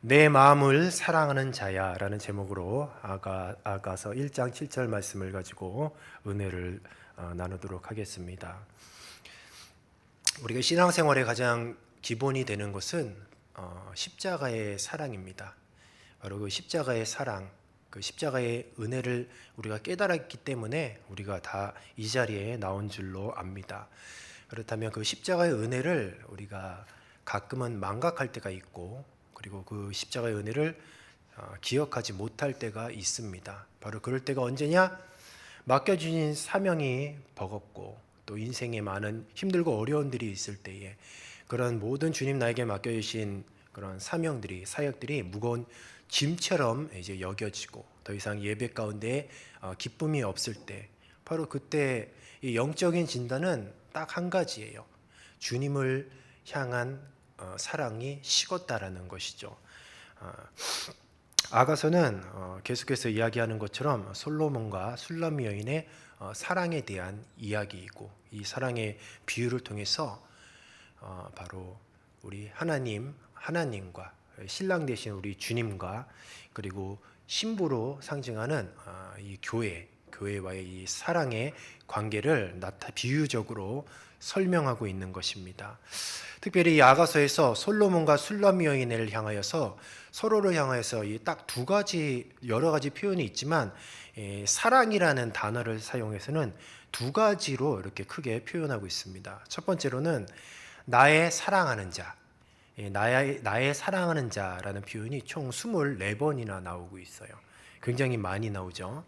내 마음을 사랑하는 자야 라는 제목으로 아가서 1장 7절 말씀을 가지고 은혜를 나누도록 하겠습니다. 우리가 신앙생활의 가장 기본이 되는 것은 십자가의 사랑입니다. 바로 그 십자가의 사랑, 그 십자가의 은혜를 우리가 깨달았기 때문에 우리가 다 이 자리에 나온 줄로 압니다. 그렇다면 그 십자가의 은혜를 우리가 가끔은 망각할 때가 있고, 그리고 그 십자가의 은혜를 기억하지 못할 때가 있습니다. 바로 그럴 때가 언제냐? 맡겨주신 사명이 버겁고 또 인생에 많은 힘들고 어려운 일이 있을 때에 그런 모든 주님 나에게 맡겨주신 그런 사역들이 무거운 짐처럼 이제 여겨지고 더 이상 예배 가운데 기쁨이 없을 때, 바로 그때 이 영적인 진단은 딱 한 가지예요. 주님을 향한 사랑이 식었다라는 것이죠. 아가서는 계속해서 이야기하는 것처럼 솔로몬과 술람 여인의 사랑에 대한 이야기이고, 이 사랑의 비유를 통해서 바로 우리 하나님과 신랑 되신 우리 주님과, 그리고 신부로 상징하는 이 교회와의 이 사랑의 관계를 비유적으로 설명하고 있는 것입니다. 특별히 이 아가서에서 솔로몬과 술람 여인을 향하여서, 서로를 향하여서 이 딱 두 가지, 여러 가지 표현이 있지만 사랑이라는 단어를 사용해서는 두 가지로 이렇게 크게 표현하고 있습니다. 첫 번째로는 나의 사랑하는 자, 나의 사랑하는 자라는 표현이 총 24번이나 나오고 있어요. 굉장히 많이 나오죠.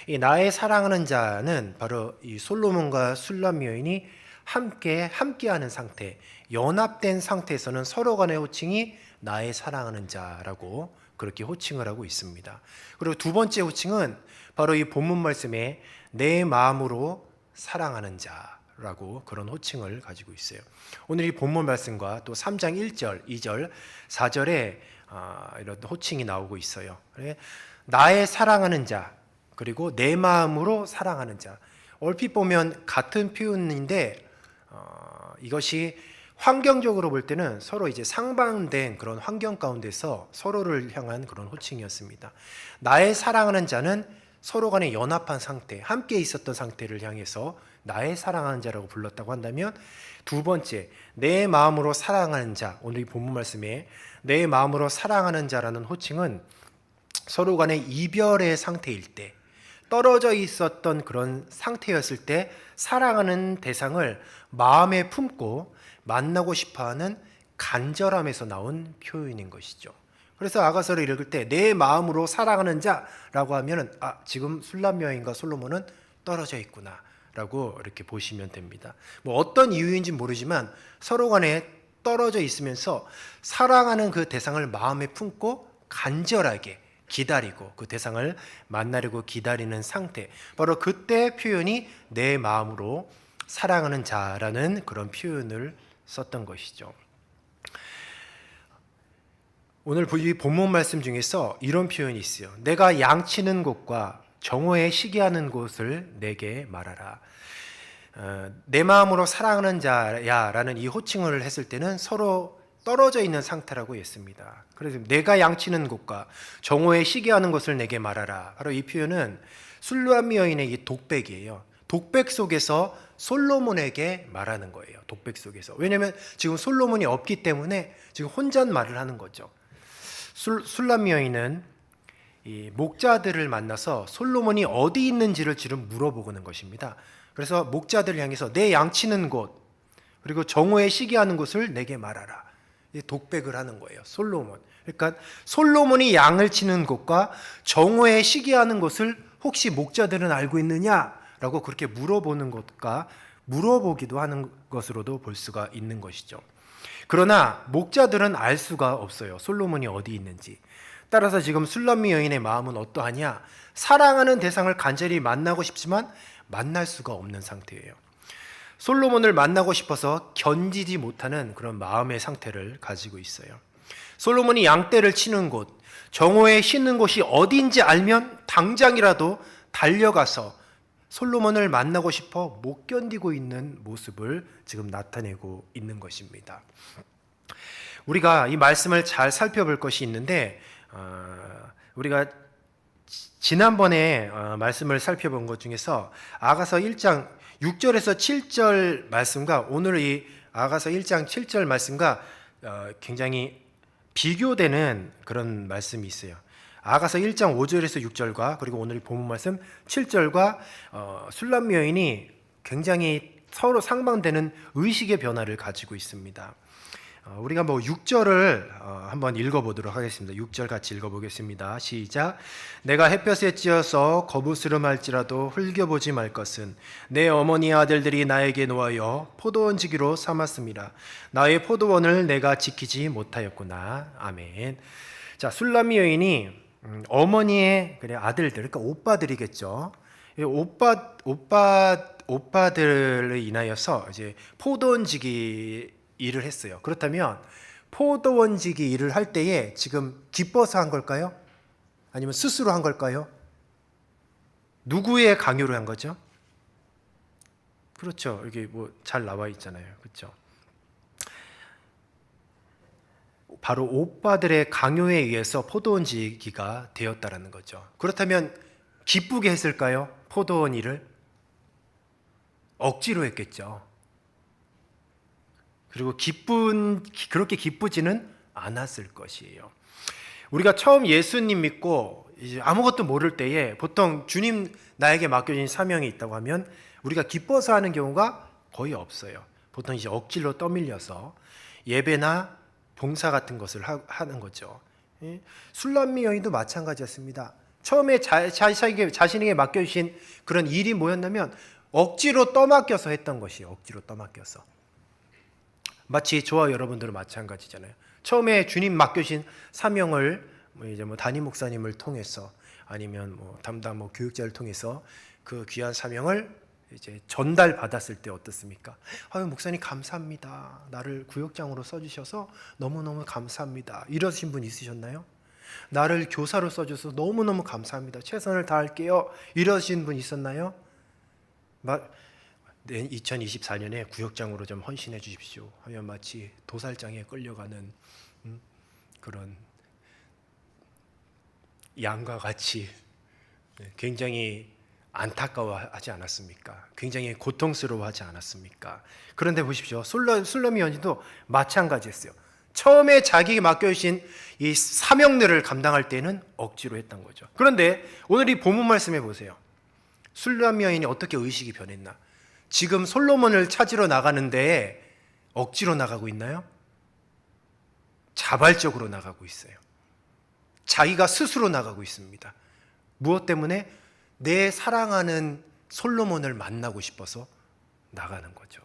이 나의 사랑하는 자는 바로 이 솔로몬과 술람 여인이 함께하는 상태, 연합된 상태에서는 서로 간의 호칭이 나의 사랑하는 자라고 그렇게 호칭을 하고 있습니다. 그리고 두 번째 호칭은 바로 이 본문 말씀에 내 마음으로 사랑하는 자라고 그런 호칭을 가지고 있어요. 오늘 이 본문 말씀과 또 3장 1절, 2절, 4절에 이런 호칭이 나오고 있어요. 나의 사랑하는 자, 그리고 내 마음으로 사랑하는 자. 얼핏 보면 같은 표현인데 이것이 환경적으로 볼 때는 서로 이제 상반된 그런 환경 가운데서 서로를 향한 그런 호칭이었습니다. 나의 사랑하는 자는 서로 간에 연합한 상태, 함께 있었던 상태를 향해서 나의 사랑하는 자라고 불렀다고 한다면, 두 번째, 내 마음으로 사랑하는 자, 오늘 이 본문 말씀에 내 마음으로 사랑하는 자라는 호칭은 서로 간의 이별의 상태일 때, 떨어져 있었던 그런 상태였을 때 사랑하는 대상을 마음에 품고 만나고 싶어하는 간절함에서 나온 표현인 것이죠. 그래서 아가서를 읽을 때 내 마음으로 사랑하는 자라고 하면은 지금 술람 여인과 솔로몬은 떨어져 있구나 라고 이렇게 보시면 됩니다. 뭐 어떤 이유인지 모르지만 서로 간에 떨어져 있으면서 사랑하는 그 대상을 마음에 품고 간절하게 기다리고 그 대상을 만나려고 기다리는 상태, 바로 그때 표현이 내 마음으로 사랑하는 자라는 그런 표현을 썼던 것이죠. 오늘 이 본문 말씀 중에서 이런 표현이 있어요. 내가 양치는 곳과 정오에 시기하는 곳을 내게 말하라. 내 마음으로 사랑하는 자야라는 이 호칭을 했을 때는 서로 떨어져 있는 상태라고 했습니다. 그래서 내가 양치는 곳과 정오에 시기하는 것을 내게 말하라. 바로 이 표현은 술람 여인의 이 독백이에요. 독백 속에서 솔로몬에게 말하는 거예요. 독백 속에서. 왜냐하면 지금 솔로몬이 없기 때문에 지금 혼잣말을 하는 거죠. 술람 여인은 이 목자들을 만나서 솔로몬이 어디 있는지를 지금 물어보는 것입니다. 그래서 목자들을 향해서 내 양치는 곳, 그리고 정오에 시기하는 곳을 내게 말하라. 독백을 하는 거예요. 솔로몬. 그러니까 솔로몬이 양을 치는 곳과 정오에 시기하는 곳을 혹시 목자들은 알고 있느냐라고 그렇게 물어보는 것과 물어보기도 하는 것으로도 볼 수가 있는 것이죠. 그러나 목자들은 알 수가 없어요. 솔로몬이 어디 있는지. 따라서 지금 술람 여인의 마음은 어떠하냐? 사랑하는 대상을 간절히 만나고 싶지만 만날 수가 없는 상태예요. 솔로몬을 만나고 싶어서 견디지 못하는 그런 마음의 상태를 가지고 있어요. 솔로몬이 양떼를 치는 곳, 정오에 쉬는 곳이 어디인지 알면 당장이라도 달려가서 솔로몬을 만나고 싶어 못 견디고 있는 모습을 지금 나타내고 있는 것입니다. 우리가 이 말씀을 잘 살펴볼 것이 있는데 우리가 지난번에 말씀을 살펴본 것 중에서 아가서 1장 6절에서 7절 말씀과 오늘 이 아가서 1장 7절 말씀과 굉장히 비교되는 그런 말씀이 있어요. 아가서 1장 5절에서 6절과 그리고 오늘 본문 말씀 7절과 술람 여인이 굉장히 서로 상반되는 의식의 변화를 가지고 있습니다. 우리가 6절을 한번 읽어보도록 하겠습니다. 6절 같이 읽어보겠습니다. 시작. 내가 햇볕에 찌어서 거부스름할지라도 흘겨보지 말 것은 내 어머니 아들들이 나에게 놓아여 포도원지기로 삼았습니다. 나의 포도원을 내가 지키지 못하였구나. 아멘. 자, 술람 여인이 어머니의 아들들, 그러니까 오빠들이겠죠. 오빠들을 인하여서 이제 포도원지기 일을 했어요. 그렇다면 포도원지기 일을 할 때에 지금 기뻐서 한 걸까요? 아니면 스스로 한 걸까요? 누구의 강요로 한 거죠? 그렇죠. 여기 잘 나와 있잖아요. 그렇죠. 바로 오빠들의 강요에 의해서 포도원지기가 되었다라는 거죠. 그렇다면 기쁘게 했을까요? 포도원 일을 억지로 했겠죠. 그리고 그렇게 기쁘지는 않았을 것이에요. 우리가 처음 예수님 믿고 이제 아무것도 모를 때에 보통 주님 나에게 맡겨진 사명이 있다고 하면 우리가 기뻐서 하는 경우가 거의 없어요. 보통 이제 억지로 떠밀려서 예배나 봉사 같은 것을 하는 거죠. 술람미 여인도 마찬가지였습니다. 처음에 자신에게 맡겨주신 그런 일이 뭐였냐면 억지로 떠맡겨서 했던 것이에요. 억지로 떠맡겨서. 마치 저와 여러분들은 마찬가지잖아요. 처음에 주님 맡겨신 사명을 이제 담임 목사님을 통해서 아니면 담당 교육자를 통해서 그 귀한 사명을 이제 전달 받았을 때 어떻습니까? 아유, 목사님 감사합니다. 나를 구역장으로 써주셔서 너무너무 감사합니다. 이러신 분 있으셨나요? 나를 교사로 써줘서 너무너무 감사합니다. 최선을 다할게요. 이러신 분 있었나요? 2024년에 구역장으로 좀 헌신해 주십시오 하면 마치 도살장에 끌려가는 그런 양과 같이 굉장히 안타까워하지 않았습니까? 굉장히 고통스러워하지 않았습니까? 그런데 보십시오. 술람미 여인도 마찬가지였어요. 처음에 자기에게 맡겨주신 이 사명들을 감당할 때는 억지로 했던 거죠. 그런데 오늘 이 본문 말씀해 보세요. 술람미 여인이 어떻게 의식이 변했나? 지금 솔로몬을 찾으러 나가는데 억지로 나가고 있나요? 자발적으로 나가고 있어요. 자기가 스스로 나가고 있습니다. 무엇 때문에? 내 사랑하는 솔로몬을 만나고 싶어서 나가는 거죠.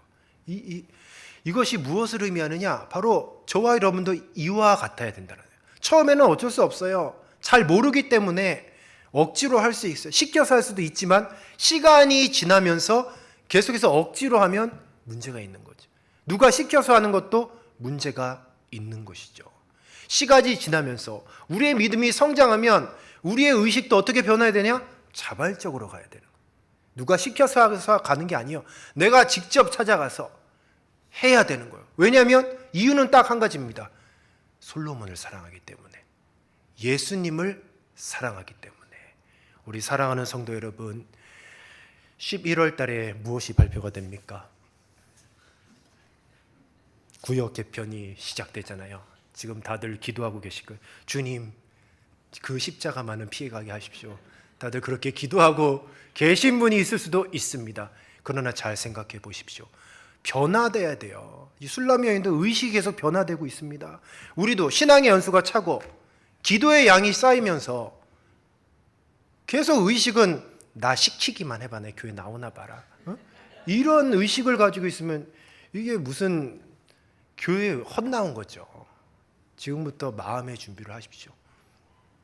이것이 무엇을 의미하느냐? 바로 저와 여러분도 이와 같아야 된다는 거예요. 처음에는 어쩔 수 없어요. 잘 모르기 때문에 억지로 할 수 있어요. 시켜서 할 수도 있지만 시간이 지나면서 계속해서 억지로 하면 문제가 있는 거죠. 누가 시켜서 하는 것도 문제가 있는 것이죠. 시간이 지나면서 우리의 믿음이 성장하면 우리의 의식도 어떻게 변해야 되냐? 자발적으로 가야 되는 거예요. 누가 시켜서 가는 게 아니에요. 내가 직접 찾아가서 해야 되는 거예요. 왜냐하면 이유는 딱 한 가지입니다. 솔로몬을 사랑하기 때문에, 예수님을 사랑하기 때문에. 우리 사랑하는 성도 여러분, 11월 달에 무엇이 발표가 됩니까? 구역 개편이 시작되잖아요. 지금 다들 기도하고 계실 거예요. 주님, 그 십자가만은 피해가게 하십시오. 다들 그렇게 기도하고 계신 분이 있을 수도 있습니다. 그러나 잘 생각해 보십시오. 변화돼야 돼요. 이 술람미 여인도 의식이 계속 변화되고 있습니다. 우리도 신앙의 연수가 차고 기도의 양이 쌓이면서 계속 의식은 나 시키기만 해봐, 내 교회 나오나 봐라, 이런 의식을 가지고 있으면 이게 무슨 교회 헛나온 거죠. 지금부터 마음의 준비를 하십시오.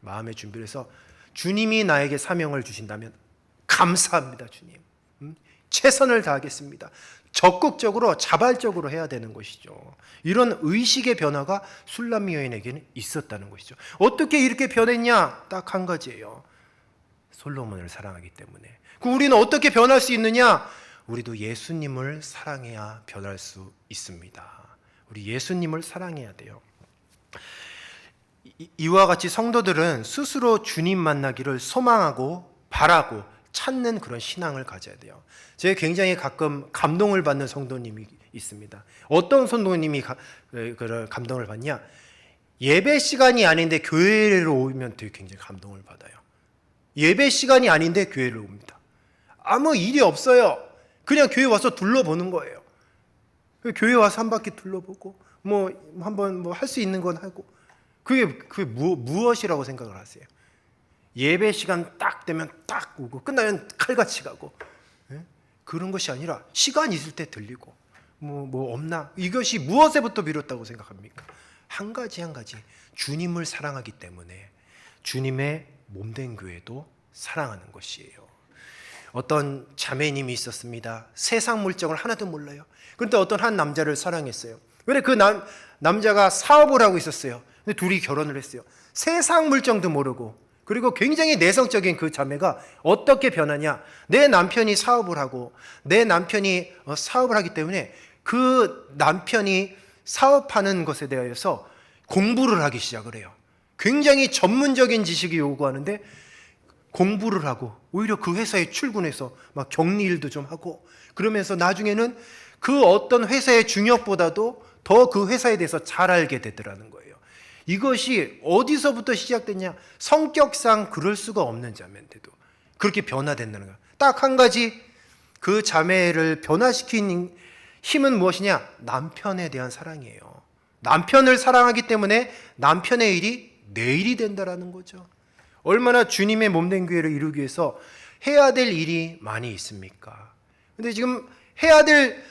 마음의 준비를 해서 주님이 나에게 사명을 주신다면 감사합니다, 주님. 최선을 다하겠습니다. 적극적으로 자발적으로 해야 되는 것이죠. 이런 의식의 변화가 술람미 여인에게는 있었다는 것이죠. 어떻게 이렇게 변했냐? 딱 한 가지예요. 솔로몬을 사랑하기 때문에. 우리는 어떻게 변할 수 있느냐? 우리도 예수님을 사랑해야 변할 수 있습니다. 우리 예수님을 사랑해야 돼요. 이와 같이 성도들은 스스로 주님 만나기를 소망하고 바라고 찾는 그런 신앙을 가져야 돼요. 제가 굉장히 가끔 감동을 받는 성도님이 있습니다. 어떤 성도님이 그런 감동을 받냐? 예배 시간이 아닌데 교회를 오면 되게 굉장히 감동을 받아요. 예배 시간이 아닌데 교회를 옵니다. 아무 일이 없어요. 그냥 교회 와서 둘러보는 거예요. 교회 와서 한 바퀴 둘러보고 뭐 한번 뭐 할 수 있는 건 하고, 그게 무엇이라고 생각을 하세요? 예배 시간 딱 되면 딱 오고 끝나면 칼같이 가고, 그런 것이 아니라 시간 있을 때 들리고 뭐 없나? 이것이 무엇에부터 비롯다고 생각합니까? 한 가지 주님을 사랑하기 때문에 주님의 몸된 교회도 사랑하는 것이에요. 어떤 자매님이 있었습니다. 세상 물정을 하나도 몰라요. 그런데 어떤 한 남자를 사랑했어요. 근데 그 남자가 사업을 하고 있었어요. 근데 둘이 결혼을 했어요. 세상 물정도 모르고, 그리고 굉장히 내성적인 그 자매가 어떻게 변하냐? 내 남편이 사업을 하고, 내 남편이 사업을 하기 때문에 그 남편이 사업하는 것에 대해서 공부를 하기 시작을 해요. 굉장히 전문적인 지식이 요구하는데 공부를 하고, 오히려 그 회사에 출근해서 막 격리일도 좀 하고, 그러면서 나중에는 그 어떤 회사의 중역보다도 더 그 회사에 대해서 잘 알게 되더라는 거예요. 이것이 어디서부터 시작됐냐? 성격상 그럴 수가 없는 자매인데도 그렇게 변화된다는 거예요. 딱 한 가지, 그 자매를 변화시킨 힘은 무엇이냐? 남편에 대한 사랑이에요. 남편을 사랑하기 때문에 남편의 일이 내 일이 된다라는 거죠. 얼마나 주님의 몸된 교회를 이루기 위해서 해야 될 일이 많이 있습니까? 근데 지금 해야 될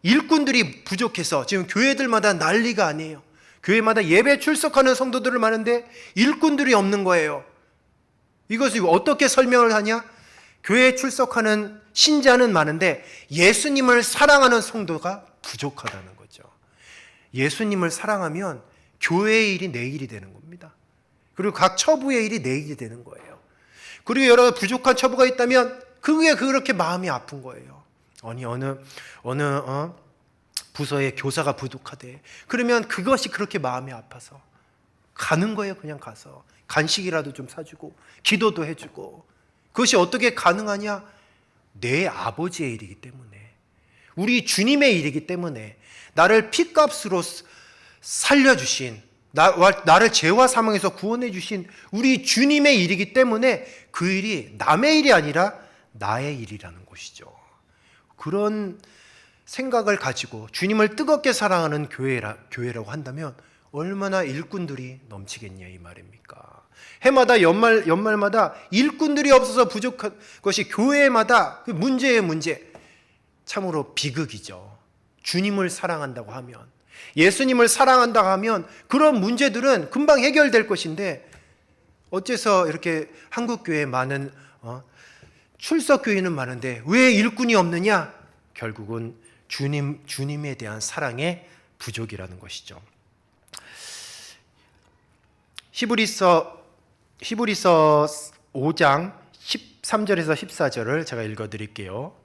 일꾼들이 부족해서 지금 교회들마다 난리가 아니에요. 교회마다 예배 출석하는 성도들을 많은데 일꾼들이 없는 거예요. 이것을 어떻게 설명을 하냐? 교회에 출석하는 신자는 많은데 예수님을 사랑하는 성도가 부족하다는 거죠. 예수님을 사랑하면 교회의 일이 내 일이 되는 겁니다. 그리고 각 처부의 일이 내 일이 되는 거예요. 그리고 여러 부족한 처부가 있다면 그게 그렇게 마음이 아픈 거예요. 아니 어느 부서에 교사가 부족하대. 그러면 그것이 그렇게 마음이 아파서 가는 거예요. 그냥 가서 간식이라도 좀 사주고 기도도 해주고. 그것이 어떻게 가능하냐? 내 아버지의 일이기 때문에, 우리 주님의 일이기 때문에, 나를 핏값으로 살려주신, 나를 죄와 사망에서 구원해 주신 우리 주님의 일이기 때문에 그 일이 남의 일이 아니라 나의 일이라는 것이죠. 그런 생각을 가지고 주님을 뜨겁게 사랑하는 교회라고 한다면 얼마나 일꾼들이 넘치겠냐 이 말입니까? 해마다 연말마다 일꾼들이 없어서 부족한 것이 교회마다 그 문제의 문제, 참으로 비극이죠. 주님을 사랑한다고 하면, 예수님을 사랑한다고 하면 그런 문제들은 금방 해결될 것인데, 어째서 이렇게 한국교회에 많은 출석교회는 많은데 왜 일꾼이 없느냐? 결국은 주님에 대한 사랑의 부족이라는 것이죠. 히브리서 5장 13절에서 14절을 제가 읽어드릴게요.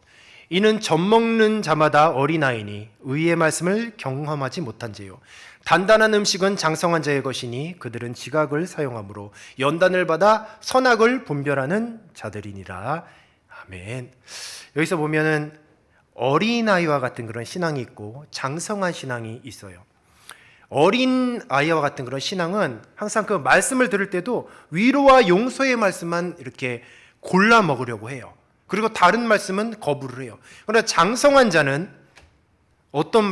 이는 젖먹는 자마다 어린아이니 의의 말씀을 경험하지 못한 자요, 단단한 음식은 장성한 자의 것이니 그들은 지각을 사용함으로 연단을 받아 선악을 분별하는 자들이니라. 아멘. 여기서 보면은 어린아이와 같은 그런 신앙이 있고 장성한 신앙이 있어요. 어린 아이와 같은 그런 신앙은 항상 그 말씀을 들을 때도 위로와 용서의 말씀만 이렇게 골라 먹으려고 해요. 그리고 다른 말씀은 거부를 해요. 그러나 장성한 자는 어떤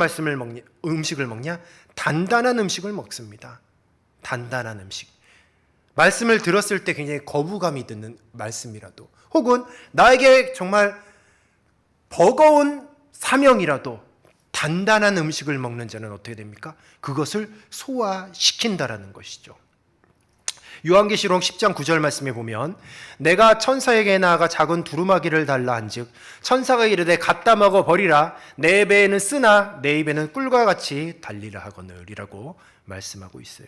음식을 먹냐? 단단한 음식을 먹습니다. 단단한 음식. 말씀을 들었을 때 굉장히 거부감이 드는 말씀이라도, 혹은 나에게 정말 버거운 사명이라도 단단한 음식을 먹는 자는 어떻게 됩니까? 그것을 소화시킨다라는 것이죠. 요한계시록 10장 9절 말씀에 보면 내가 천사에게 나아가 작은 두루마기를 달라 한즉 천사가 이르되 갖다 먹어 버리라, 내 배에는 쓰나 내 입에는 꿀과 같이 달리라 하거늘이라고 말씀하고 있어요.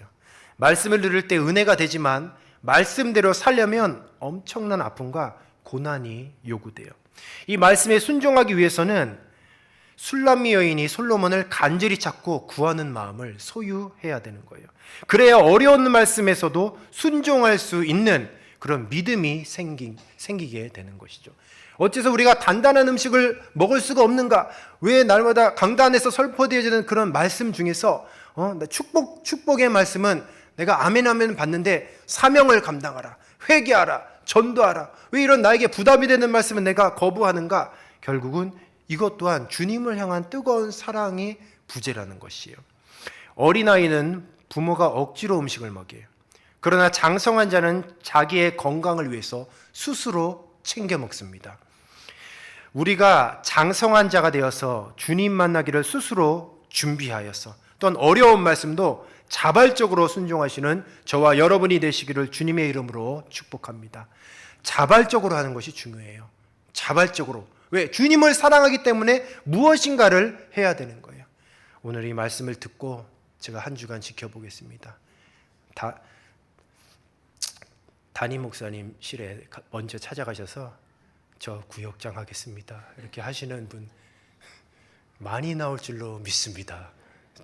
말씀을 들을 때 은혜가 되지만 말씀대로 살려면 엄청난 아픔과 고난이 요구돼요. 이 말씀에 순종하기 위해서는 술람미 여인이 솔로몬을 간절히 찾고 구하는 마음을 소유해야 되는 거예요. 그래야 어려운 말씀에서도 순종할 수 있는 그런 믿음이 생기게 되는 것이죠. 어째서 우리가 단단한 음식을 먹을 수가 없는가? 왜 날마다 강단에서 설포되어지는 그런 말씀 중에서 축복의 말씀은 내가 아멘 받는데 사명을 감당하라, 회개하라, 전도하라, 왜 이런 나에게 부담이 되는 말씀은 내가 거부하는가? 결국은 이것 또한 주님을 향한 뜨거운 사랑의 부재라는 것이에요. 어린아이는 부모가 억지로 음식을 먹여요. 그러나 장성한 자는 자기의 건강을 위해서 스스로 챙겨 먹습니다. 우리가 장성한 자가 되어서 주님 만나기를 스스로 준비하여서 또한 어려운 말씀도 자발적으로 순종하시는 저와 여러분이 되시기를 주님의 이름으로 축복합니다. 자발적으로 하는 것이 중요해요. 자발적으로. 왜? 주님을 사랑하기 때문에 무엇인가를 해야 되는 거예요. 오늘 이 말씀을 듣고 제가 한 주간 지켜보겠습니다. 담임 목사님 실에 먼저 찾아가셔서 저 구역장 하겠습니다 이렇게 하시는 분 많이 나올 줄로 믿습니다.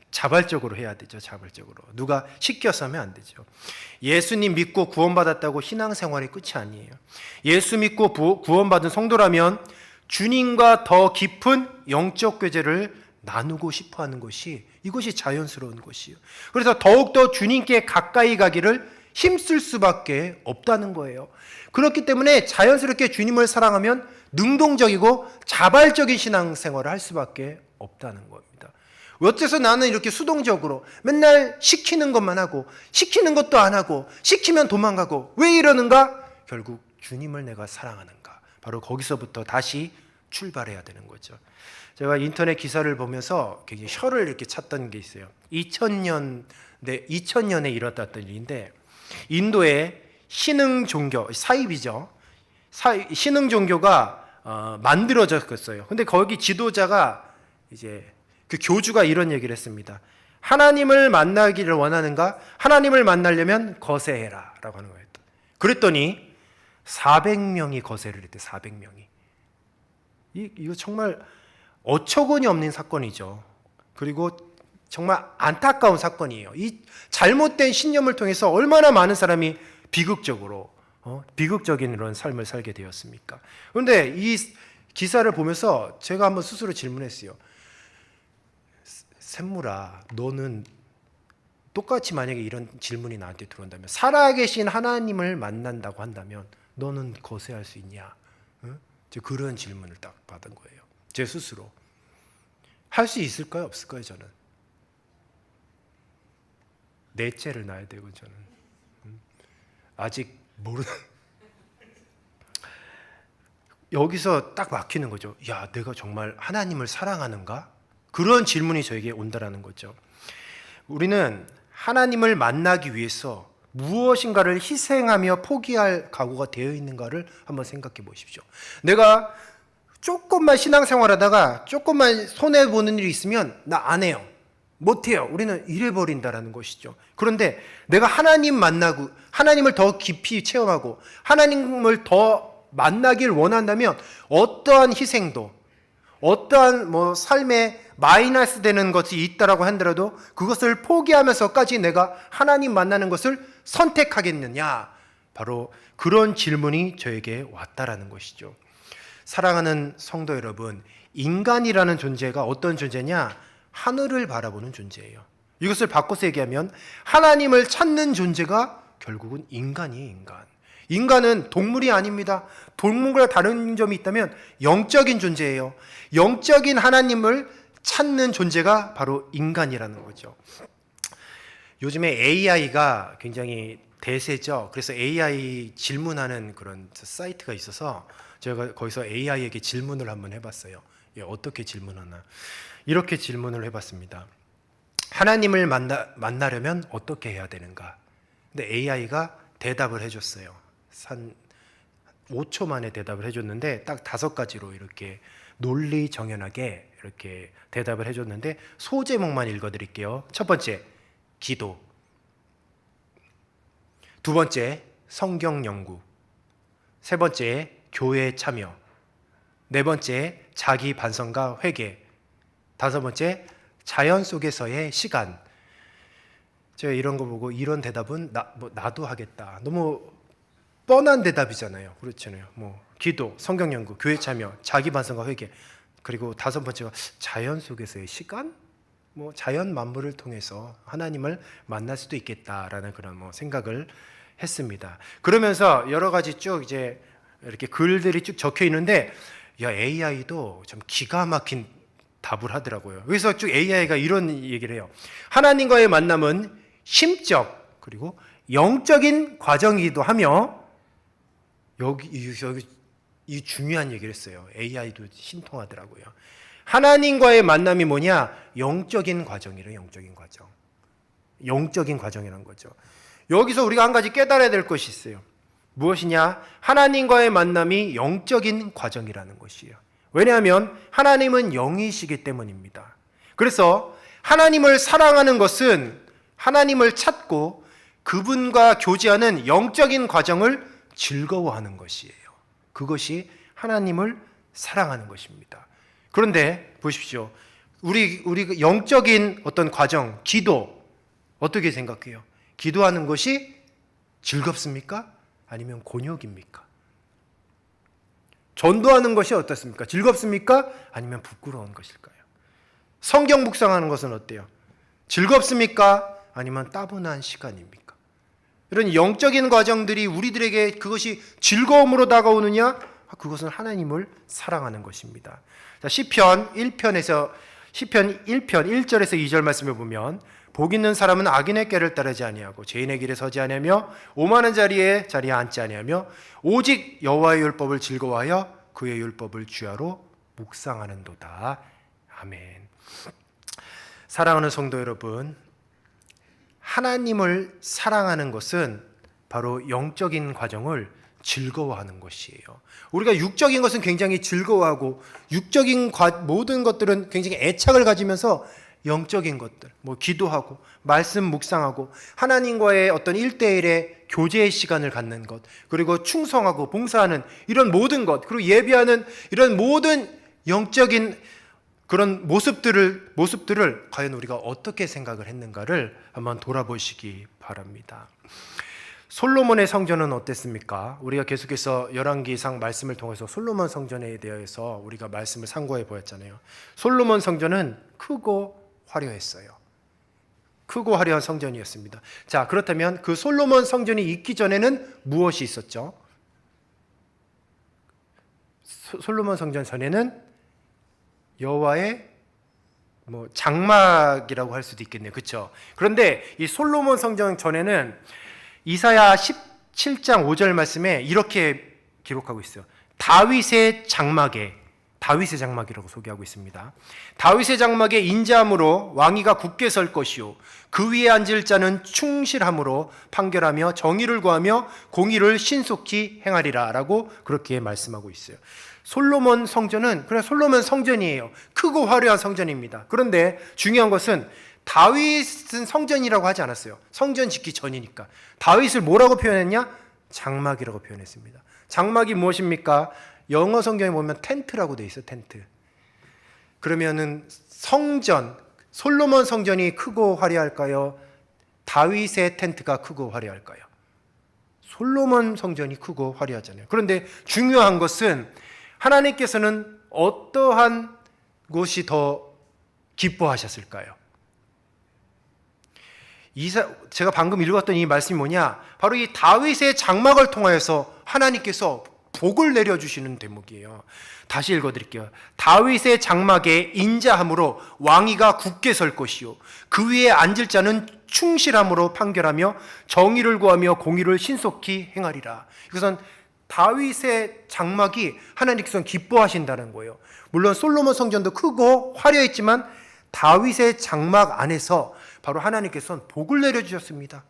자발적으로 해야 되죠. 자발적으로. 누가 시켜서 하면 안 되죠. 예수님 믿고 구원받았다고 신앙생활이 끝이 아니에요. 예수 믿고 구원받은 성도라면 주님과 더 깊은 영적 교제를 나누고 싶어하는 것이, 이것이 자연스러운 것이에요. 그래서 더욱더 주님께 가까이 가기를 힘쓸 수밖에 없다는 거예요. 그렇기 때문에 자연스럽게 주님을 사랑하면 능동적이고 자발적인 신앙생활을 할 수밖에 없다는 겁니다. 어째서 나는 이렇게 수동적으로 맨날 시키는 것만 하고 시키는 것도 안 하고 시키면 도망가고 왜 이러는가? 결국 주님을 내가 사랑하는가? 바로 거기서부터 다시 출발해야 되는 거죠. 제가 인터넷 기사를 보면서 굉장히 혀를 이렇게 찼던 게 있어요. 2000년에 일어났던 일인데 인도의 신흥 종교, 사입이죠. 신흥 종교가 만들어졌어요. 근데 거기 지도자가 이제 그 교주가 이런 얘기를 했습니다. 하나님을 만나기를 원하는가? 하나님을 만나려면 거세해라 라고 하는 거예요. 그랬더니 400명이 거세를 했대. 400명이. 이거 정말 어처구니 없는 사건이죠. 그리고 정말 안타까운 사건이에요. 이 잘못된 신념을 통해서 얼마나 많은 사람이 비극적인 이런 삶을 살게 되었습니까? 그런데 이 기사를 보면서 제가 한번 스스로 질문했어요. 샘물아, 너는 똑같이 만약에 이런 질문이 나한테 들어온다면, 살아계신 하나님을 만난다고 한다면 너는 거세할 수 있냐? 응? 그런 질문을 딱 받은 거예요. 제 스스로. 할 수 있을까요? 없을까요? 저는. 넷째를 낳아야 되고 저는. 아직 모르는. 여기서 딱 막히는 거죠. 야, 내가 정말 하나님을 사랑하는가? 그런 질문이 저에게 온다라는 거죠. 우리는 하나님을 만나기 위해서 무엇인가를 희생하며 포기할 각오가 되어 있는가를 한번 생각해 보십시오. 내가 조금만 신앙생활하다가 조금만 손해보는 일이 있으면 나 안 해요. 못해요. 우리는 이래버린다라는 것이죠. 그런데 내가 하나님 만나고 하나님을 더 깊이 체험하고 하나님을 더 만나길 원한다면 어떠한 희생도, 어떠한 삶에 마이너스 되는 것이 있다라고 한다라도 그것을 포기하면서까지 내가 하나님 만나는 것을 선택하겠느냐? 바로 그런 질문이 저에게 왔다라는 것이죠. 사랑하는 성도 여러분, 인간이라는 존재가 어떤 존재냐? 하늘을 바라보는 존재예요. 이것을 바꿔서 얘기하면 하나님을 찾는 존재가 결국은 인간이에요. 인간. 인간은 동물이 아닙니다. 동물과 다른 점이 있다면 영적인 존재예요. 영적인 하나님을 찾는 존재가 바로 인간이라는 거죠. 요즘에 AI가 굉장히 대세죠. 그래서 AI 질문하는 그런 사이트가 있어서 제가 거기서 AI에게 질문을 한번 해봤어요. 어떻게 질문하나. 이렇게 질문을 해봤습니다. 하나님을 만나려면 어떻게 해야 되는가? 근데 AI가 대답을 해줬어요. 한 5초 만에 대답을 해줬는데 딱 5가지로 이렇게 논리정연하게 이렇게 대답을 해줬는데 소제목만 읽어드릴게요. 첫 번째, 기도. 두 번째, 성경 연구. 세 번째, 교회 참여. 네 번째, 자기 반성과 회개. 다섯 번째, 자연 속에서의 시간. 제가 이런 거 보고 이런 대답은 나도 하겠다. 너무 뻔한 대답이잖아요. 그렇잖아요. 기도, 성경 연구, 교회 참여, 자기 반성과 회개. 그리고 다섯 번째가 자연 속에서의 시간? 자연 만물을 통해서 하나님을 만날 수도 있겠다라는 그런 생각을 했습니다. 그러면서 여러 가지 쭉 이제 이렇게 글들이 쭉 적혀 있는데, AI도 좀 기가 막힌 답을 하더라고요. 그래서 쭉 AI가 이런 얘기를 해요. 하나님과의 만남은 심적 그리고 영적인 과정이기도 하며, 여기 이 중요한 얘기를 했어요. AI도 신통하더라고요. 하나님과의 만남이 뭐냐? 영적인 과정이래요. 영적인 과정. 영적인 과정이라는 거죠. 여기서 우리가 한 가지 깨달아야 될 것이 있어요. 무엇이냐? 하나님과의 만남이 영적인 과정이라는 것이에요. 왜냐하면 하나님은 영이시기 때문입니다. 그래서 하나님을 사랑하는 것은 하나님을 찾고 그분과 교제하는 영적인 과정을 즐거워하는 것이에요. 그것이 하나님을 사랑하는 것입니다. 그런데 보십시오. 우리 영적인 어떤 과정, 기도 어떻게 생각해요? 기도하는 것이 즐겁습니까? 아니면 곤욕입니까? 전도하는 것이 어떻습니까? 즐겁습니까? 아니면 부끄러운 것일까요? 성경 묵상하는 것은 어때요? 즐겁습니까? 아니면 따분한 시간입니까? 이런 영적인 과정들이 우리들에게 그것이 즐거움으로 다가오느냐? 그것은 하나님을 사랑하는 것입니다. 자, 시편 1편 1절에서 2절 말씀을 보면, 복 있는 사람은 악인의 꾀를 따르지 아니하고 죄인의 길에 서지 아니하며 오만한 자리에 앉지 아니하며 오직 여호와의 율법을 즐거워하여 그의 율법을 주야로 묵상하는도다. 아멘. 사랑하는 성도 여러분, 하나님을 사랑하는 것은 바로 영적인 과정을 즐거워하는 것이에요. 우리가 육적인 것은 굉장히 즐거워하고 육적인 모든 것들은 굉장히 애착을 가지면서 영적인 것들, 기도하고 말씀 묵상하고 하나님과의 어떤 1대1의 교제의 시간을 갖는 것, 그리고 충성하고 봉사하는 이런 모든 것, 그리고 예배하는 이런 모든 영적인 그런 모습들을 과연 우리가 어떻게 생각을 했는가를 한번 돌아보시기 바랍니다. 솔로몬의 성전은 어땠습니까? 우리가 계속해서 열왕기상 말씀을 통해서 솔로몬 성전에 대해서 우리가 말씀을 상고해 보았잖아요. 솔로몬 성전은 크고 화려했어요. 크고 화려한 성전이었습니다. 자, 그렇다면 그 솔로몬 성전이 있기 전에는 무엇이 있었죠? 솔로몬 성전 전에는 여호와의 장막이라고 할 수도 있겠네요. 그렇죠? 그런데 이 솔로몬 성전 전에는 이사야 17장 5절 말씀에 이렇게 기록하고 있어요. 다윗의 장막이라고 소개하고 있습니다. 다윗의 장막에 인자함으로 왕위가 굳게 설 것이요 그 위에 앉을 자는 충실함으로 판결하며 정의를 구하며 공의를 신속히 행하리라 라고 그렇게 말씀하고 있어요. 솔로몬 성전은 그냥 솔로몬 성전이에요. 크고 화려한 성전입니다. 그런데 중요한 것은 다윗은 성전이라고 하지 않았어요. 성전 짓기 전이니까. 다윗을 뭐라고 표현했냐? 장막이라고 표현했습니다. 장막이 무엇입니까? 영어 성경에 보면 텐트라고 돼 있어요. 텐트. 그러면은 솔로몬 성전이 크고 화려할까요? 다윗의 텐트가 크고 화려할까요? 솔로몬 성전이 크고 화려하잖아요. 그런데 중요한 것은 하나님께서는 어떠한 곳이 더 기뻐하셨을까요? 제가 방금 읽었던 이 말씀이 뭐냐? 바로 이 다윗의 장막을 통하여서 하나님께서 복을 내려주시는 대목이에요. 다시 읽어드릴게요. 다윗의 장막에 인자함으로 왕위가 굳게 설 것이요 그 위에 앉을 자는 충실함으로 판결하며 정의를 구하며 공의를 신속히 행하리라. 이것은 다윗의 장막이 하나님께서는 기뻐하신다는 거예요. 물론 솔로몬 성전도 크고 화려했지만 다윗의 장막 안에서 바로 하나님께서는 복을 내려주셨습니다.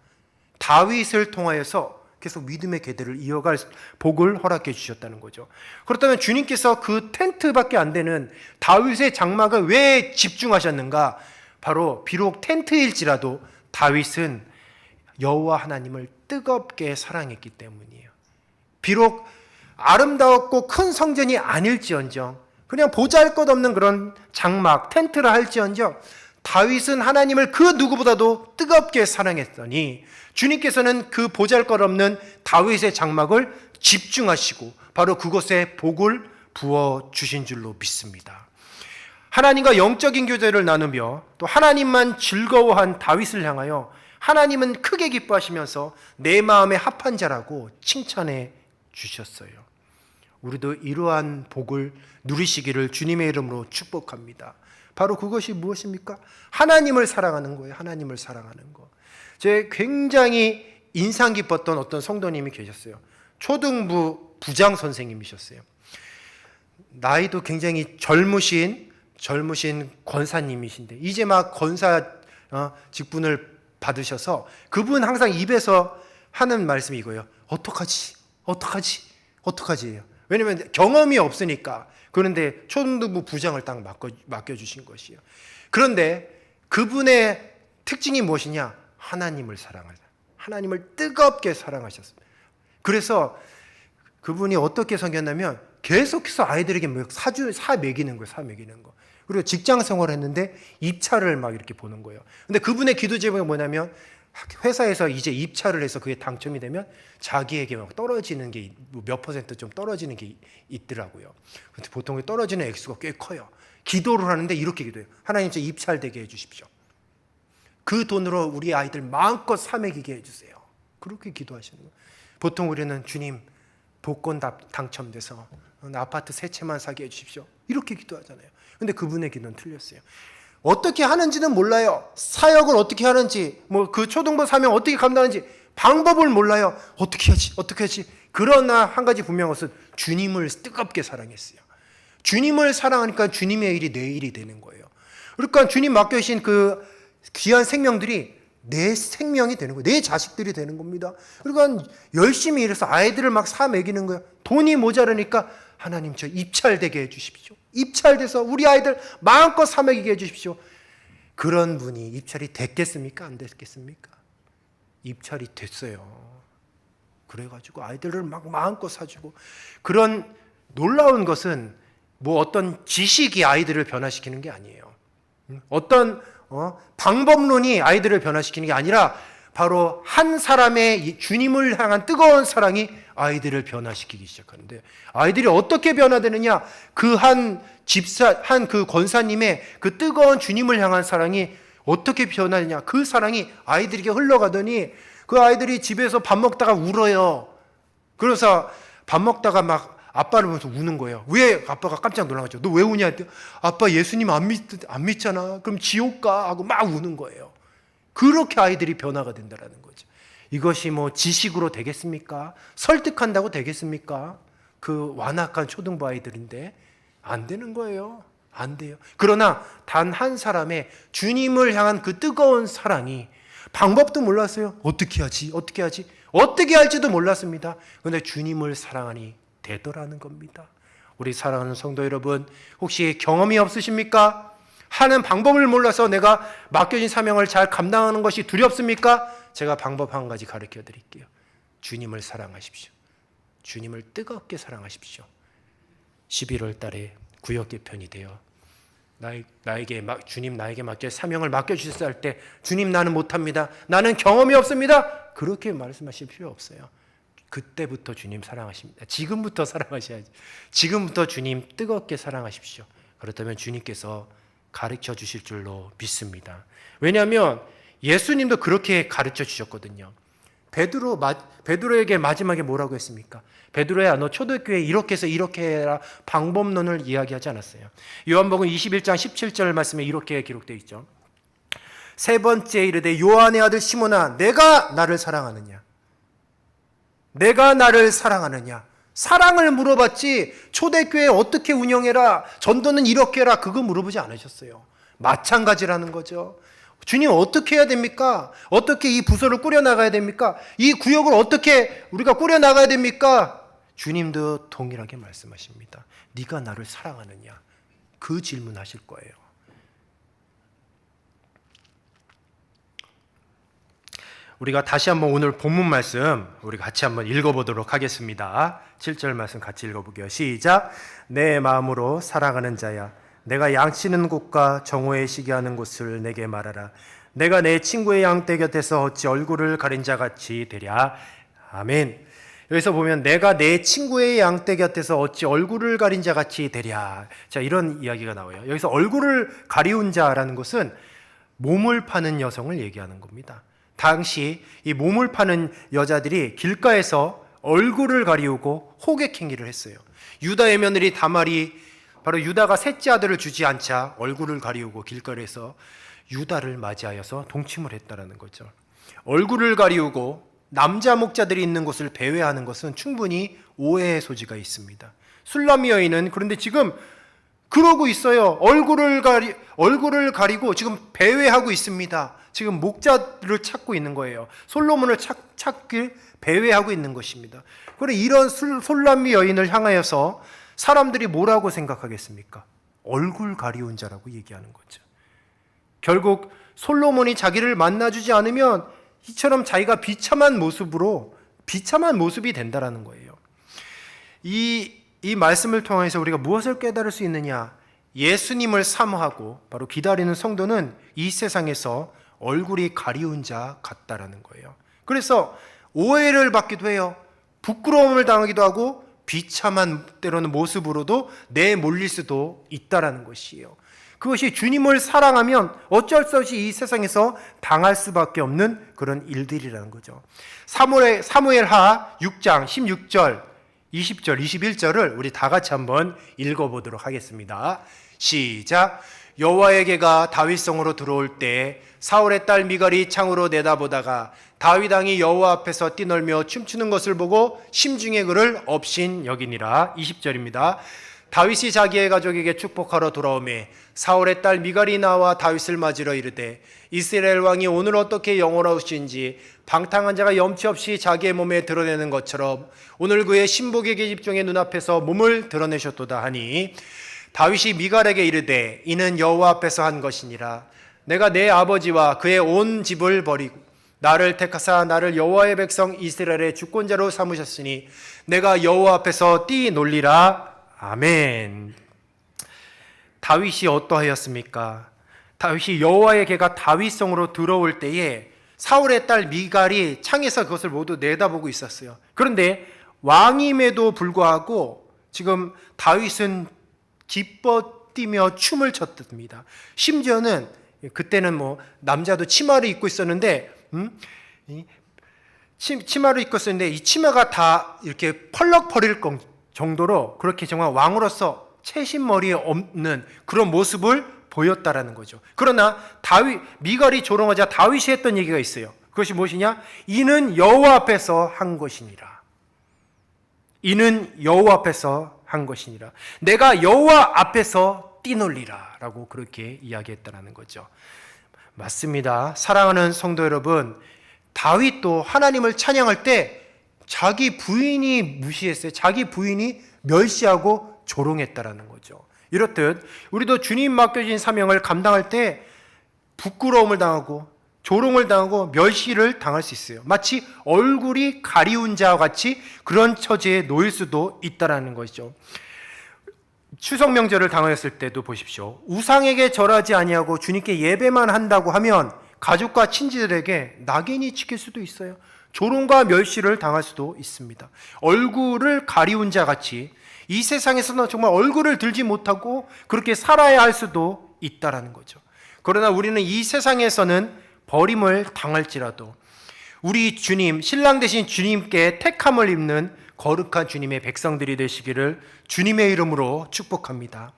다윗을 통하여서 계속 믿음의 계대를 이어갈 복을 허락해 주셨다는 거죠. 그렇다면 주님께서 그 텐트밖에 안 되는 다윗의 장막을 왜 집중하셨는가? 바로 비록 텐트일지라도 다윗은 여호와 하나님을 뜨겁게 사랑했기 때문이에요. 비록 아름다웠고 큰 성전이 아닐지언정 그냥 보잘것없는 그런 장막, 텐트를 할지언정 다윗은 하나님을 그 누구보다도 뜨겁게 사랑했더니 주님께서는 그 보잘것없는 다윗의 장막을 집중하시고 바로 그곳에 복을 부어주신 줄로 믿습니다. 하나님과 영적인 교제를 나누며 또 하나님만 즐거워한 다윗을 향하여 하나님은 크게 기뻐하시면서 내 마음에 합한 자라고 칭찬해 주셨어요. 우리도 이러한 복을 누리시기를 주님의 이름으로 축복합니다. 바로 그것이 무엇입니까? 하나님을 사랑하는 거예요. 하나님을 사랑하는 거. 제 굉장히 인상 깊었던 어떤 성도님이 계셨어요. 초등부 부장 선생님이셨어요. 나이도 굉장히 젊으신 권사님이신데 이제 막 권사 직분을 받으셔서 그분 항상 입에서 하는 말씀이 이거예요. 어떡하지? 어떡하지예요. 왜냐하면 경험이 없으니까. 그런데 초등부 부장을 딱 맡겨주신 것이에요. 그런데 그분의 특징이 무엇이냐? 하나님을 사랑하다. 하나님을 뜨겁게 사랑하셨습니다. 그래서 그분이 어떻게 섬겼냐면 계속해서 아이들에게 사 먹이는 거예요. 그리고 직장 생활을 했는데 입찰을 막 이렇게 보는 거예요. 근데 그분의 기도 제목이 뭐냐면 회사에서 이제 입찰을 해서 그게 당첨이 되면 자기에게 막 떨어지는 게 몇 퍼센트 좀 떨어지는 게 있더라고요. 근데 보통 떨어지는 액수가 꽤 커요. 기도를 하는데 이렇게 기도해요. 하나님 저 입찰되게 해주십시오. 그 돈으로 우리 아이들 마음껏 사 먹이게 해주세요. 그렇게 기도하시는 거예요. 보통 우리는 주님 복권 당첨돼서 아파트 세 채만 사게 해주십시오. 이렇게 기도하잖아요. 근데 그분의 기도는 틀렸어요. 어떻게 하는지는 몰라요. 사역을 어떻게 하는지, 그 초등부 사명 어떻게 감당하는지 방법을 몰라요. 어떻게 하지? 그러나 한 가지 분명한 것은 주님을 뜨겁게 사랑했어요. 주님을 사랑하니까 주님의 일이 내 일이 되는 거예요. 그러니까 주님 맡겨주신 그 귀한 생명들이 내 생명이 되는 거예요. 내 자식들이 되는 겁니다. 그러니까 열심히 일해서 아이들을 막 사 먹이는 거예요. 돈이 모자라니까 하나님 저 입찰되게 해주십시오. 입찰돼서 우리 아이들 마음껏 사 먹이게 해주십시오. 그런 분이 입찰이 됐겠습니까? 안 됐겠습니까? 입찰이 됐어요. 그래가지고 아이들을 막 마음껏 사주고. 그런 놀라운 것은 어떤 지식이 아이들을 변화시키는 게 아니에요. 어떤 방법론이 아이들을 변화시키는 게 아니라 바로 한 사람의 주님을 향한 뜨거운 사랑이 아이들을 변화시키기 시작하는데, 아이들이 어떻게 변화되느냐? 그 한 그 권사님의 그 뜨거운 주님을 향한 사랑이 어떻게 변화되냐? 그 사랑이 아이들에게 흘러가더니 그 아이들이 집에서 밥 먹다가 울어요. 그래서 밥 먹다가 막 아빠를 보면서 우는 거예요. 왜? 아빠가 깜짝 놀라가지고 너 왜 우냐 했더니 아빠 예수님 안 믿잖아. 그럼 지옥 가 하고 막 우는 거예요. 그렇게 아이들이 변화가 된다는 거죠. 이것이 지식으로 되겠습니까? 설득한다고 되겠습니까? 그 완악한 초등부 아이들인데 안 되는 거예요. 안 돼요. 그러나 단 한 사람의 주님을 향한 그 뜨거운 사랑이, 방법도 몰랐어요. 어떻게 할지도 몰랐습니다. 그런데 주님을 사랑하니 되더라는 겁니다. 우리 사랑하는 성도 여러분, 혹시 경험이 없으십니까? 하는 방법을 몰라서 내가 맡겨진 사명을 잘 감당하는 것이 두렵습니까? 제가 방법 한 가지 가르쳐 드릴게요. 주님을 사랑하십시오. 주님을 뜨겁게 사랑하십시오. 11월 달에 구역 개편이 돼요. 주님 나에게 맡겨 사명을 맡겨주셨을 할 때 주님 나는 못합니다. 나는 경험이 없습니다. 그렇게 말씀하실 필요 없어요. 그때부터 주님 사랑하십니다. 지금부터 사랑하셔야지. 지금부터 주님 뜨겁게 사랑하십시오. 그렇다면 주님께서 가르쳐 주실 줄로 믿습니다. 왜냐하면 예수님도 그렇게 가르쳐 주셨거든요. 베드로에게 마지막에 뭐라고 했습니까? 베드로야 너 초대교회 이렇게 해서 이렇게 해라 방법론을 이야기하지 않았어요. 요한복음 21장 17절 말씀에 이렇게 기록되어 있죠. 세 번째 이르되 요한의 아들 시몬아 내가 나를 사랑하느냐? 사랑을 물어봤지 초대교회 어떻게 운영해라, 전도는 이렇게 해라 그거 물어보지 않으셨어요. 마찬가지라는 거죠. 주님 어떻게 해야 됩니까? 어떻게 이 부서를 꾸려나가야 됩니까? 이 구역을 어떻게 우리가 꾸려나가야 됩니까? 주님도 동일하게 말씀하십니다. 네가 나를 사랑하느냐? 그 질문하실 거예요. 우리가 다시 한번 오늘 본문 말씀 우리 같이 한번 읽어보도록 하겠습니다. 7절 말씀 같이 읽어볼게요. 시작. 내 마음으로 사랑하는 자야, 내가 양치는 곳과 정오에 쉬게 하는 곳을 내게 말하라. 내가 내 친구의 양떼 곁에서 어찌 얼굴을 가린 자같이 되랴. 아멘. 여기서 보면 내가 내 친구의 양떼 곁에서 어찌 얼굴을 가린 자같이 되랴. 자, 이런 이야기가 나와요. 여기서 얼굴을 가리운 자라는 것은 몸을 파는 여성을 얘기하는 겁니다. 당시 이 몸을 파는 여자들이 길가에서 얼굴을 가리우고 호객행위를 했어요. 유다의 며느리 다말이 바로 유다가 셋째 아들을 주지 않자 얼굴을 가리우고 길거리에서 유다를 맞이하여서 동침을 했다라는 거죠. 얼굴을 가리우고 남자 목자들이 있는 곳을 배회하는 것은 충분히 오해의 소지가 있습니다. 술람미 여인은 그런데 지금 그러고 있어요. 얼굴을 가리고 지금 배회하고 있습니다. 지금 목자를 찾고 있는 거예요. 솔로몬을 찾길 배회하고 있는 것입니다. 그래, 이런 술람미 여인을 향하여서 사람들이 뭐라고 생각하겠습니까? 얼굴 가리운 자라고 얘기하는 거죠. 결국 솔로몬이 자기를 만나주지 않으면 이처럼 자기가 비참한 모습이 된다라는 거예요. 이 말씀을 통해서 우리가 무엇을 깨달을 수 있느냐? 예수님을 사모하고 바로 기다리는 성도는 이 세상에서 얼굴이 가리운 자 같다라는 거예요. 그래서 오해를 받기도 해요. 부끄러움을 당하기도 하고 비참한 때로는 모습으로도 내몰릴 수도 있다라는 것이에요. 그것이 주님을 사랑하면 어쩔 수 없이 이 세상에서 당할 수밖에 없는 그런 일들이라는 거죠. 사무엘하 6장 16절, 20절, 21절을 우리 다 같이 한번 읽어보도록 하겠습니다. 시작. 여호와의 개가 다윗성으로 들어올 때 사울의 딸 미갈이 창으로 내다보다가 다윗 왕이 여호와 앞에서 뛰놀며 춤추는 것을 보고 심중에 그를 업신 여기니라. 20절입니다. 다윗이 자기의 가족에게 축복하러 돌아오매 사울의 딸 미갈이 나와 다윗을 맞으러 이르되 이스라엘 왕이 오늘 어떻게 영원하신지 방탕한 자가 염치 없이 자기의 몸에 드러내는 것처럼 오늘 그의 신복의 계집종의 눈앞에서 몸을 드러내셨도다 하니 다윗이 미갈에게 이르되 이는 여호와 앞에서 한 것이니라. 내가 내 아버지와 그의 온 집을 버리고 나를 택하사 나를 여호와의 백성 이스라엘의 주권자로 삼으셨으니 내가 여호와 앞에서 뛰놀리라. 아멘. 다윗이 어떠하였습니까? 다윗이 여호와의 개가 다윗성으로 들어올 때에 사울의 딸 미갈이 창에서 그것을 모두 내다보고 있었어요. 그런데 왕임에도 불구하고 지금 다윗은 기뻐 뛰며 춤을 췄답니다. 심지어는 그때는 남자도 치마를 입고 있었는데 치마를 입고 있었는데 이 치마가 다 이렇게 펄럭거릴 정도로 그렇게 정말 왕으로서 채신머리에 없는 그런 모습을 보였다라는 거죠. 그러나 미갈이 조롱하자 다윗이 했던 얘기가 있어요. 그것이 무엇이냐? 이는 여호와 앞에서 한 것이니라. 이는 여호와 앞에서 한 것이니라. 내가 여호와 앞에서 뛰놀리라 라고 그렇게 이야기했다는 거죠. 맞습니다. 사랑하는 성도 여러분, 다윗도 하나님을 찬양할 때 자기 부인이 무시했어요. 자기 부인이 멸시하고 조롱했다라는 거죠. 이렇듯 우리도 주님 맡겨진 사명을 감당할 때 부끄러움을 당하고 조롱을 당하고 멸시를 당할 수 있어요. 마치 얼굴이 가리운 자와 같이 그런 처지에 놓일 수도 있다라는 것이죠. 추석 명절을 당하였을 때도 보십시오. 우상에게 절하지 아니하고 주님께 예배만 한다고 하면 가족과 친지들에게 낙인이 찍힐 수도 있어요. 조롱과 멸시를 당할 수도 있습니다. 얼굴을 가리운 자 같이 이 세상에서는 정말 얼굴을 들지 못하고 그렇게 살아야 할 수도 있다라는 거죠. 그러나 우리는 이 세상에서는 버림을 당할지라도 우리 주님, 신랑 되신 주님께 택함을 입는 거룩한 주님의 백성들이 되시기를 주님의 이름으로 축복합니다.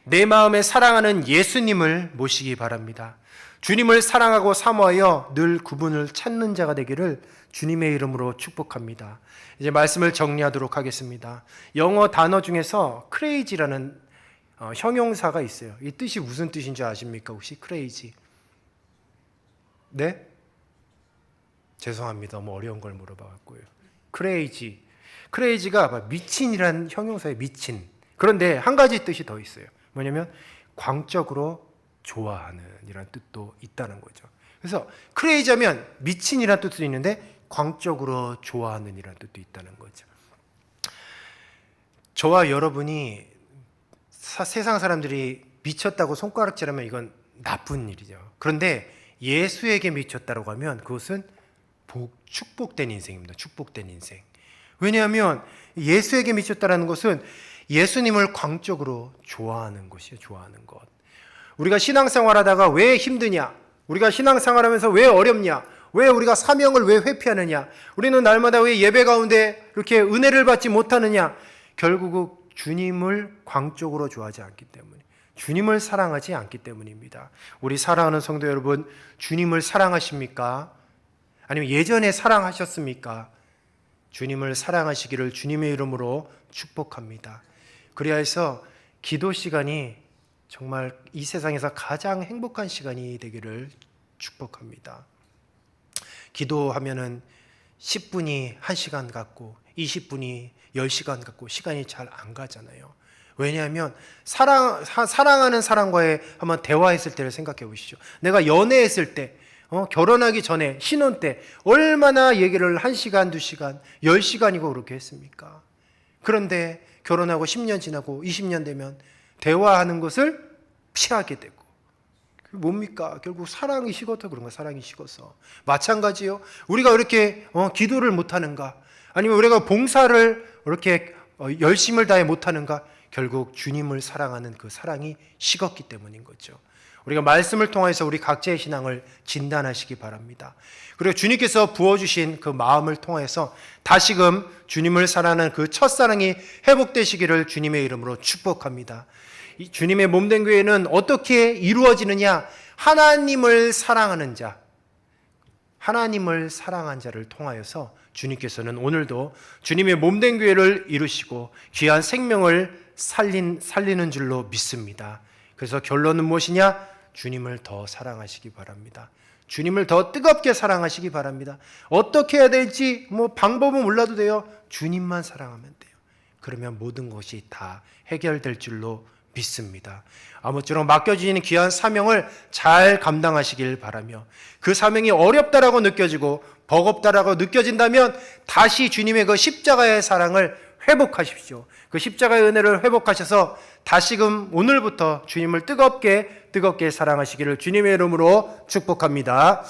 내 마음에 사랑하는 예수님을 모시기 바랍니다. 주님을 사랑하고 사모하여 늘 그분을 찾는 자가 되기를 주님의 이름으로 축복합니다. 이제 말씀을 정리하도록 하겠습니다. 영어 단어 중에서 crazy라는 형용사가 있어요. 이 뜻이 무슨 뜻인지 아십니까? 혹시 crazy? 네? 죄송합니다. 너무 어려운 걸 물어봐갖고요. crazy가 미친이라는 형용사의 미친. 그런데 한 가지 뜻이 더 있어요. 뭐냐면 광적으로 좋아하는 이라는 뜻도 있다는 거죠. 그래서 크레이지하면 미친이라는 뜻도 있는데 광적으로 좋아하는 이라는 뜻도 있다는 거죠. 저와 여러분이 세상 사람들이 미쳤다고 손가락질하면 이건 나쁜 일이죠. 그런데 예수에게 미쳤다고 하면 그것은 축복된 인생입니다. 축복된 인생. 왜냐하면 예수에게 미쳤다라는 것은 예수님을 광적으로 좋아하는 것이에요. 좋아하는 것. 우리가 신앙생활하다가 왜 힘드냐? 우리가 신앙생활하면서 왜 어렵냐? 왜 우리가 사명을 왜 회피하느냐? 우리는 날마다 왜 예배 가운데 이렇게 은혜를 받지 못하느냐? 결국 주님을 광적으로 좋아하지 않기 때문에, 주님을 사랑하지 않기 때문입니다. 우리 사랑하는 성도 여러분, 주님을 사랑하십니까? 아니면 예전에 사랑하셨습니까? 주님을 사랑하시기를 주님의 이름으로 축복합니다. 그래야 해서 기도 시간이 정말 이 세상에서 가장 행복한 시간이 되기를 축복합니다. 기도하면은 10분이 1시간 같고 20분이 10시간 같고 시간이 잘 안 가잖아요. 왜냐하면 사랑하는 사람과의 한번 대화했을 때를 생각해 보시죠. 내가 연애했을 때, 결혼하기 전에, 신혼 때 얼마나 얘기를 1시간, 2시간, 10시간이고 그렇게 했습니까? 그런데 결혼하고 10년 지나고 20년 되면 대화하는 것을 피하게 되고, 그게 뭡니까? 결국 사랑이 식어서 그런 거야. 사랑이 식어서. 마찬가지요. 우리가 이렇게 기도를 못하는가, 아니면 우리가 봉사를 이렇게 열심을 다해 못하는가, 결국 주님을 사랑하는 그 사랑이 식었기 때문인 거죠. 우리가 말씀을 통해서 우리 각자의 신앙을 진단하시기 바랍니다. 그리고 주님께서 부어주신 그 마음을 통해서 다시금 주님을 사랑하는 그 첫사랑이 회복되시기를 주님의 이름으로 축복합니다. 이 주님의 몸된 교회는 어떻게 이루어지느냐? 하나님을 사랑하는 자, 하나님을 사랑한 자를 통하여서 주님께서는 오늘도 주님의 몸된 교회를 이루시고 귀한 생명을 살리는 줄로 믿습니다. 그래서 결론은 무엇이냐? 주님을 더 사랑하시기 바랍니다. 주님을 더 뜨겁게 사랑하시기 바랍니다. 어떻게 해야 될지 방법은 몰라도 돼요. 주님만 사랑하면 돼요. 그러면 모든 것이 다 해결될 줄로 믿습니다. 아무쪼록 맡겨지는 귀한 사명을 잘 감당하시길 바라며, 그 사명이 어렵다라고 느껴지고 버겁다라고 느껴진다면 다시 주님의 그 십자가의 사랑을 회복하십시오. 그 십자가의 은혜를 회복하셔서 다시금 오늘부터 주님을 뜨겁게 사랑하시기를 주님의 이름으로 축복합니다.